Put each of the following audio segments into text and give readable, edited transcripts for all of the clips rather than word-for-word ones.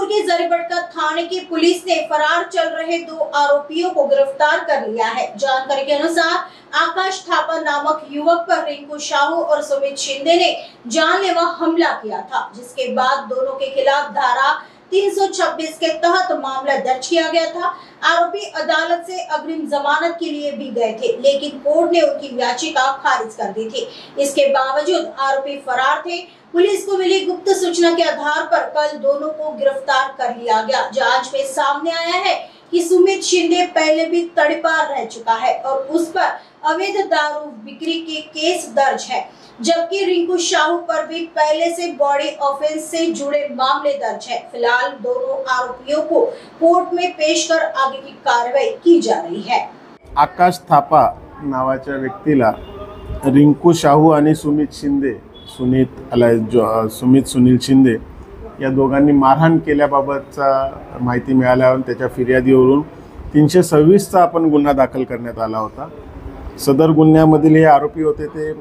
के जरीबड़का थाने की पुलिस ने फरार चल रहे 2 आरोपियों को गिरफ्तार कर लिया है। जानकारी के अनुसार आकाश थापा नामक युवक पर रिंकू साहू और सुमित शिंदे ने जानलेवा हमला किया था, जिसके बाद दोनों के खिलाफ धारा 326 के तहत मामला दर्ज किया गया था। आरोपी अदालत से अग्रिम जमानत के लिए भी गए थे, लेकिन कोर्ट ने उनकी याचिका खारिज कर दी थी। इसके बावजूद आरोपी फरार थे। पुलिस को मिली गुप्त सूचना के आधार पर कल दोनों को गिरफ्तार कर लिया गया। जांच में सामने आया है कि सुमित शिंदे पहले भी तड़ीपार रह चुका है और उस पर अवैध दारू बिक्री के केस दर्ज है, जबकि रिंकू साहू पर भी पहले से बॉडी ऑफेंस से जुड़े मामले दर्ज है। फिलहाल दोनों आरोपियों को कोर्ट में पेश कर आगे की कार्रवाई की जा रही है। आकाश थापा नावाच्या व्यक्तीला रिंकू साहू आणि सुमित सुनील शिंदे या दोघांनी मारहाण केल्याबाबतचा माहिती मिळाल्यावर त्याच्या फिर्यादीवरून 326चा आपण गुन्हा दाखल करण्यात आला होता। सदर गुन्ह्यामधील हे आरोपी होते ते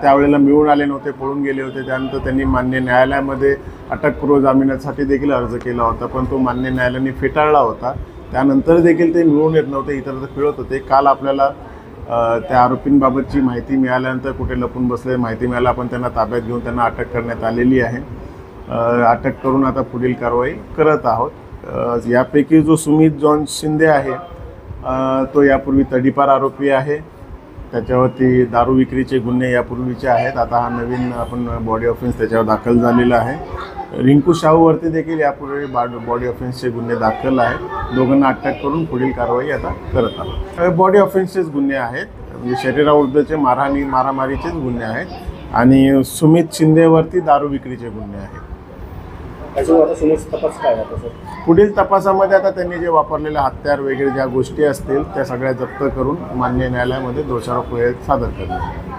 त्यावेळेला मिळून आले नव्हते, पळून गेले होते। त्यानंतर त्यांनी मान्य न्यायालयामध्ये अटकपूर्व जामिनासाठी देखील अर्ज केला होता, पण तो मान्य न्यायालयाने फेटाळला होता। त्यानंतर देखील ते मिळून येत नव्हते, इतरत्र फिरत होते। काल आपल्याला त्या आरोपींबाबतची माहिती मिळाल्यानंतर कुठे लपून बसले माहिती मिळाली, आपण त्यांना ताब्यात घेऊन त्यांना अटक करण्यात आलेली आहे। अटक करून आता पुढील कारवाई करत आहोत। यापैकी जो सुमित जॉन शिंदे आहे तो यापूर्वी तडीपार आरोपी आहे। त्याच्यावरती दारू विक्रीचे गुन्हे यापूर्वीचे आहेत। आता हा नवीन आपण बॉडी ऑफेन्स त्याच्यावर दाखल झालेला आहे। रिंकू साहूवरती देखील यापूर्वी बॉडी ऑफेन्सचे गुन्हे दाखल आहेत। दोघांना अटक करून पुढील कारवाई आता करत आहोत। बॉडी ऑफेन्सचेच गुन्हे आहेत, म्हणजे शरीराविरुद्धचे मारामारीचेच गुन्हे आहेत आणि सुमित शिंदेवरती दारू विक्रीचे गुन्हे आहेत। पुढील तपासामध्ये आता त्यांनी जे वापरलेले हत्यार वगैरे ज्या गोष्टी असतील त्या सगळ्या जप्त करून मान्य न्यायालयामध्ये दोषारोप सादर करणार।